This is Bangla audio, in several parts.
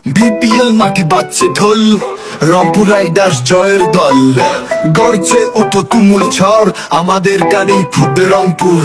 বিপিএল মাঠে বাজছে ঢোল, রংপুর রাইডার্স জয়ের দল। গর্জে ওঠো তুমুল ঝড়, আমাদের গানেই ফুটবে রংপুর।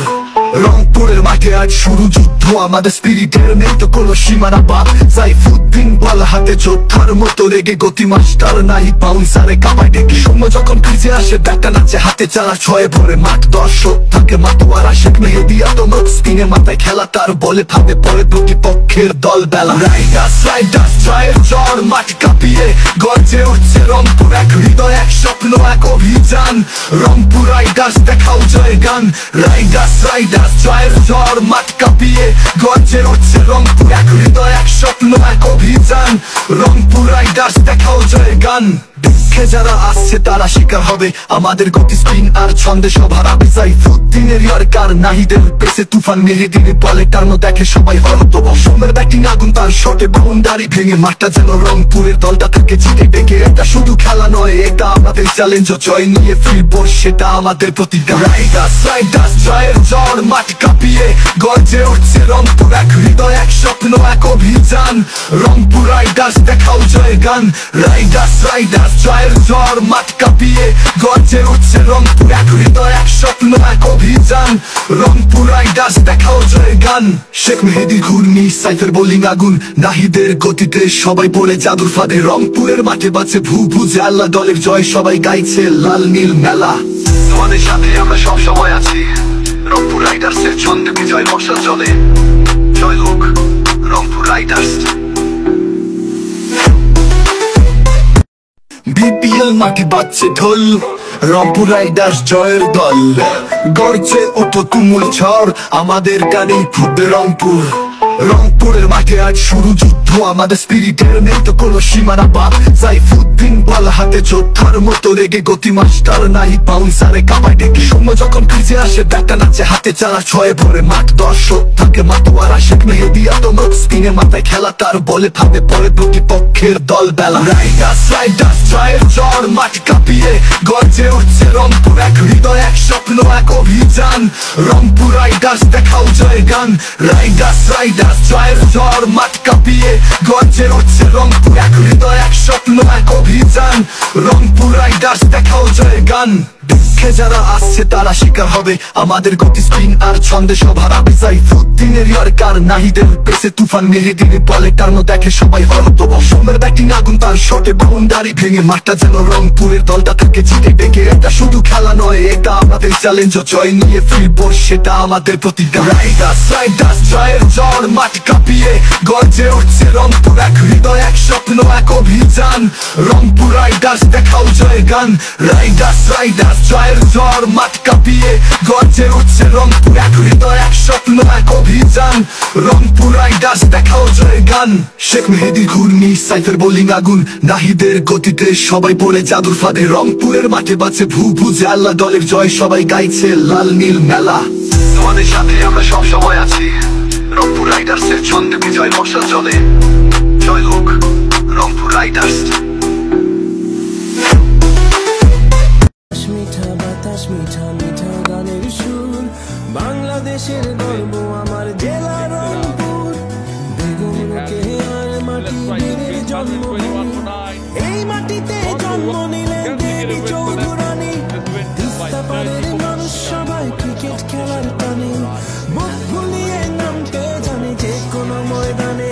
রংপুরের মাঠে আজ শুরু যুদ্ধ, আমাদের স্পিরিটের নেই তো কোনো সীমানা। বাদ সাইফুদ্দিন বল হাতে যোদ্ধার মতো রেগে গতি, মাস্টার নাই বাউন্সারে কামাই ডেকে। সময় যখন ক্রিজে আসে ব্যাটটা নাচে হাতে, চারা ছয়ে ভরে মাঠ, দর্শক থাকে মাতোয়ারা। শেখ মেহেদী আতমক স্পিনে মাথায় খেলা, তার বলে ভাবে পরে প্রতিপক্ষের দল বেলা। রাইডার্স রাইডার্স জয়ের ঝড়, মাঠ কাঁপিয়ে গর্জে উঠছে রংপুর। এক হৃদয়, এক স্বপ্ন, এক অভিযান। রংপুর রাইডার্স দেখাও জয় গান। রাইডার্স রাইডার্স জয়ের ঝড়, মাঠ কাঁপিয়ে গর্জে উঠছে রংপুর। এক হৃদয়, এক স্বপ্ন, এক অভিযান। রংপুর রাইডার্স দেখাও জয় গান। দুঃখে যারা আসছে তারা শিকার হবে, আমাদের গতি স্পিন আর ছন্দে সবার আবে। সাইফুদ্দিনের ইয়র্কার, নাহিদের পেসে তুফান, মেহেদীর বলে টার্ন দেখে সবাই হরত। অসমের ব্যাটিং আগুন, তার শটে বাউন্ডারি ভেঙে মাঠটা যেন রংপুরের দলটা থেকে জিতে ডেকে। এটা শুধু খেলা নয়, এটা আমাদের চ্যালেঞ্জ। জয় নিয়ে ফিরবো সেটা আমাদের প্রতিজ্ঞা। রাইডার্স রাইডার্স জয়ের ঝড়, মাঠ কাঁপিয়ে গর্জে উঠছে রংপুর। এক হৃদয়, এক স্বপ্ন, এক অভিযান। রংপুর রাইডার্স দেখাও জয় গান। রাইডার্স রাইডার্স জয়ের ঝড়, মাঠ কাঁপিয়ে গর্জে উঠছে রংপুর। এক হৃদয়, এক স্বপ্ন, এক অভিযান। রংপুর রাইডার্স দেখাও জয় গান। শেখ মেহেদী ঘূর্ণি, সাইফের বোলিং আগুন, নাহিদের গতিতে সবাই পড়ে জাদুর ফাঁদে। রংপুরের মাঠে বাজছে ভু ভুজে আল্লাহ দলের জয়, সবাই গাইছে লাল নীল মেলা। তোমাদের সাথে আমরা সব সময় আছি, রংপুর রাইডার্সের ছন্দে বিজয় বর্ষা চলে। জয় হোক রংপুর রাইডার্স। বিপিএল মাঠে বাজছে ঢোল, রংপুর রাইডার্স জয়ের দল। গর্জে ওঠো তুমুল ঝড়, আমাদের গানেই ফুটবে রংপুর। রংপুরের মাঠে আজ শুরু যুদ্ধ, আমাদের স্পিরিটের নেই তো কোনো সীমানা। বাদ সাইফুদ্দিন বল হাতে যোদ্ধার মতো রেগে গতি, মাস্টার নাই বাউন্সারে কামাই ডেকে। সময় যখন ক্রিজে আসে ব্যাটটা নাচে হাতে, চারা ছয়ে ভরে মাঠ, দর্শক থাকে মাতোয়ারা। শেখ মেহেদী আতমক স্পিনে মাথায় খেলা, তার বলে ভাবে পরে প্রতিপক্ষের দল বেলা। রাইডার্স রাইডার্স জয়ের ঝড়, মাঠ কাঁপিয়ে গর্জে উঠছে রংপুর। এক হৃদয়, এক স্বপ্ন, এক অভিযান। রংপুর রাইডার্স দেখাও জয় গান। রাইডার্স রাইডার্স জয়ের ঝড়, মাঠ কাঁপিয়ে গর্জে উঠছে রংপুর। এক হৃদয়, এক স্বপ্ন, এক অভিযান। রংপুর রাইডার্স দেখাও জয় গান। দুঃখে যারা আসছে তারা শিকার হবে, আমাদের গতি স্পিন আর ছন্দে সবার আবে। সাইফুদ্দিনের ইয়র্কার, নাহিদের পেসে তুফান, মেহেদীর বলে টার্ন দেখে সবাই হরত। অসমের ব্যাটিং আগুন, তার শটে বাউন্ডারি ভেঙে মাঠটা যেন রংপুরের দলটা থেকে জিতে ডেকে। এটা শুধু খেলা নয়, এটা আমাদের চ্যালেঞ্জ। জয় নিয়ে ফিরবো সেটা আমাদের প্রতিজ্ঞা। রাইডার্স রাইডার্স জয়ের ঝড়, মাঠ কাঁপিয়ে গর্জে উঠছে রংপুর। এক হৃদয়, এক স্বপ্ন, এক অভিযান। রংপুর রাইডার্স দেখাও জয় গান। রাইডার্স রাইডার্স জয়ের ঝড়, মাঠ কাঁপিয়ে গর্জে উঠছে রংপুর। এক হৃদয়, এক স্বপ্ন, এক অভিযান। রংপুর রাইডার্স দেখাও জয় গান। শেখ মেহেদী ঘূর্ণি, সাইফের বোলিং আগুন, নাহিদের গতিতে সবাই পড়ে জাদুর ফাঁদে। রংপুরের মাঠে বাজছে ভু ভুজে আল্লাহ দলের জয়, সবাই গাইছে লাল নীল মেলা। তোমাদের সাথে আমরা সব সময় আছি, রংপুর রাইডার্সের ছন্দে বিজয় বর্ষা চলে। জয় হোক রংপুর রাইডার্স। মিঠা মিঠা গানের সুর, বাংলাদেশের গর্ব আমার জেলা রংপুর। বেগম রোকেয়ার মাটি, বীরের জন্মভূমি। এই মাটিতে জন্ম নিলেন দেবী চৌধুরানী। তিস্তা পাড়ের মানুষ সবাই ক্রিকেট খেলার টানে, বুক ভুলিয়ে নামতে জানে যে কোনো ময়দানে।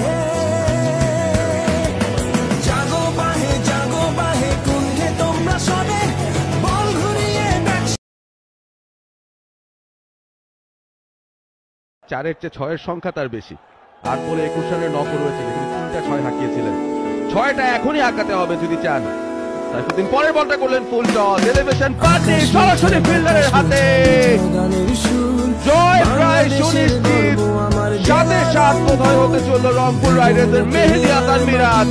জাগো বাহে কুণ্ঠে তোমরা সবে, বল ঘুরিয়ে চারের চেয়ে ছয়ের সংখ্যা তার বেশি। 8 বলে 21 রানের নকল রয়েছে, তিনি 3টা 6 হাঁকিয়েছিলেন। 6টা এখনই হাঁকাতে হবে যদি চান। সাইফুদ্দিন পরের বলটা করলেন ফুল টস, এলিভেশন পার্টি সরাসরি ফিল্ডারের হাতে। জয় প্রায় সুনিশ্চিত, 7-7 বোধহয় হতে চলল রংপুর রাইডার্সের। মেহেদী হাসান মিরাজ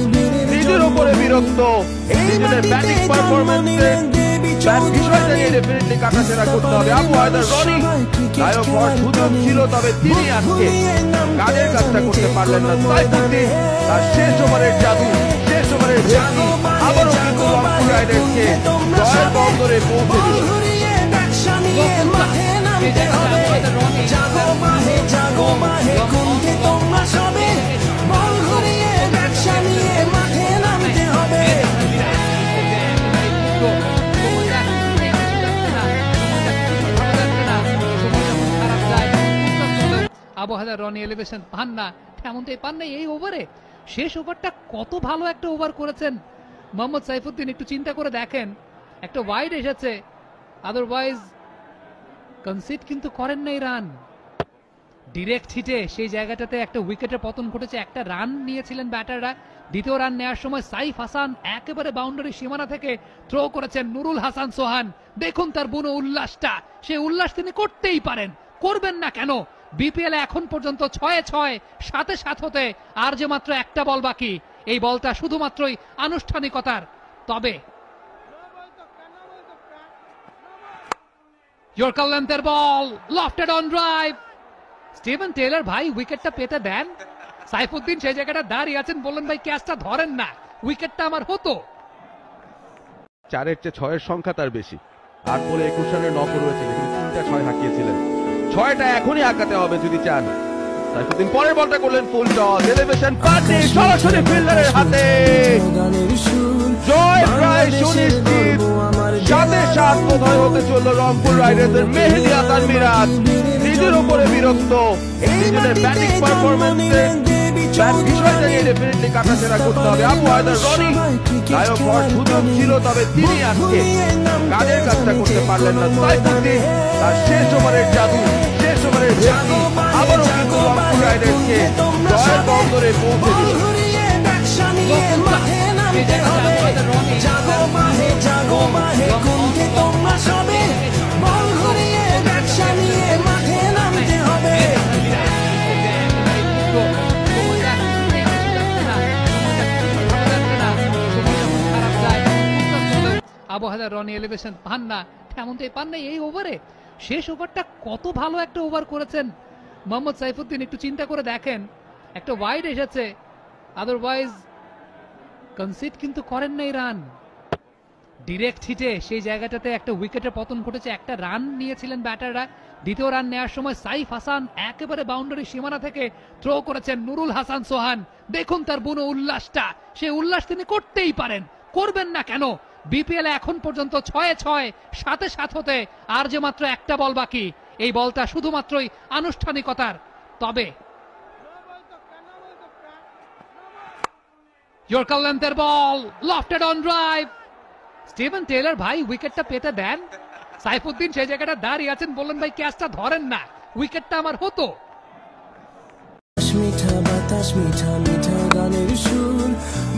নিজের উপরে বিরক্ত, নিজেদের ব্যাটিং পারফরম্যান্সে বিষয়টা নিয়ে ডেফিনেটলি কাটাছেড়া করতে হবে। আবু হায়দার রনি নায়ক হওয়ার সুযোগ ছিল, তবে তিনি আজকে কাজের কাজটা করতে পারলেন না। সাইফুদ্দিন তার শেষ ওভারের জাদু, শেষ ওভারের জাদু আবারও কিন্তু রংপুর রাইডার্সকে জয়ের বন্দরে পৌঁছে দিল। জাগো বাহে কুণ্ঠে তোমরা সবে, বল ঘুরিয়ে ব্যবসা নিয়ে আবহাওয়ার রনি এলিভেশন পান না, তেমনটাই পান না এই ওভারে। শেষ ওভারটা কত ভালো একটা ওভার করেছেন মোহাম্মদ সাইফুদ্দিন, একটু চিন্তা করে দেখেন, একটা ওয়াইড এসেছে, আদারওয়াইজ কনসিড কিন্তু করেন নাই রান। ডিরেক্ট হিটে সেই জায়গাটাতে একটা উইকেটের পতন ঘটেছে, একটা রান নিয়েছিলেন ব্যাটাররা। দ্বিতীয় রান নেওয়ার সময় সাইফ হাসান একেবারে বাউন্ডারি সীমানা থেকে থ্রো করেছেন নুরুল হাসান সোহান। দেখুন তার বুনো উল্লাসটা, সেই উল্লাস তিনি করতেই পারেন, করবেন না কেন? বিপিএল এখন পর্যন্ত 6-6, 7-7 হতে আর যে মাত্র একটা বল বাকি। এই বলটা শুধুমাত্রই আনুষ্ঠানিকতার। তবে ইয়র্কার লেন্থের ball, lofted on drive. Steven Taylor ভাই উইকেটটা পেতে দেন। সাইফুদ্দিন সেই জায়গাটা দাঁড়িয়ে আছেন, বললেন ভাই ক্যাচটা ধরেন না, উইকেটটা আমার হতো। 4-এর চেয়ে 6-এর সংখ্যা তার বেশি। 8 বলে 21 রানের নক রয়েছে, কিন্তু 3টা 6 হাঁকিয়েছিলেন। 6টা এখনই হাঁকাতে হবে যদি চান। সাইফুদ্দিন পরের বলটা করলেন ফুল টস, এলিভেশন পার্টি সরাসরি ফিল্ডারের হাতে। জয় প্রায় সুনিশ্চিত। 7-7 বোধহয় হতে চলল রংপুর রাইডার্সের মেহেদী হাসান মিরাজ। নিজের উপরে বিরক্ত, নিজের ব্যাটিং পারফরম্যান্সে বিষয়টা নিয়ে ডেফিনেটলি কাটাছেড়া করতে হবে। আবু হায়দার রনি নায়ক হওয়ার সুযোগ ছিল, তবে তিনি আজকে কাজের কাজটা করতে পারলেন না। সাইফুদ্দিন তার শেষ ওভারের জাদু, শেষ ওভারের জাদু আবারও কিন্তু রংপুর রাইডার্সকে জয়ের বন্দরে পৌঁছে দিল। আবহাওয়ার রনি এলিভেশন পান না, তেমনটাই পান না এই ওভারে। শেষ ওভারটা কত ভালো একটা ওভার করেছেন মোহাম্মদ সাইফুদ্দিন, একটু চিন্তা করে দেখেন, একটা ওয়াইড এসেছে, আদারওয়াইজ কনসিড কিন্তু করেন নাই রান। ডিরেক্ট হিটে সেই জায়গাটাতে একটা উইকেটের পতন ঘটেছে, একটা রান নিয়েছিলেন ব্যাটাররা। দ্বিতীয় রান নেওয়ার সময় সাইফ হাসান একেবারে বাউন্ডারি সীমানা থেকে থ্রো করেছেন নুরুল হাসান সোহান। দেখুন তার বুনো উল্লাসটা, সেই উল্লাস তিনি করতেই পারেন, করবেন না কেন? বিপিএল এখন পর্যন্ত 6-6, 7-7 হতে আর যে মাত্র একটা বল বাকি। এই বলটা শুধুমাত্রই আনুষ্ঠানিকতার। তবে ইয়র্কার লেন্থের ball, lofted on drive. Steven Taylor ভাই উইকেটটা পেতে দেন। সাইফুদ্দিন সেই জায়গাটা দাঁড়িয়ে আছেন, বললেন ভাই ক্যাচটা ধরেন না, উইকেটটা আমার হতো। মিঠা বাতাস, মিঠা মিঠা গানের সুর,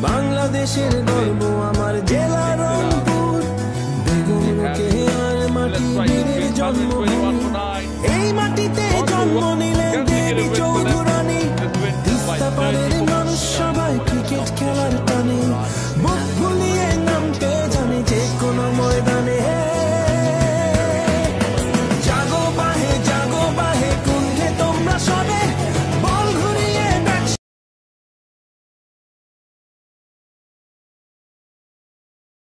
বাংলাদেশের গর্ব আমার জেলা রংপুর। বেগমকে আর মাটি বীরের জন্মভূমি, এই মাটিতে জন্ম নিলেন দেবী চৌধুরী।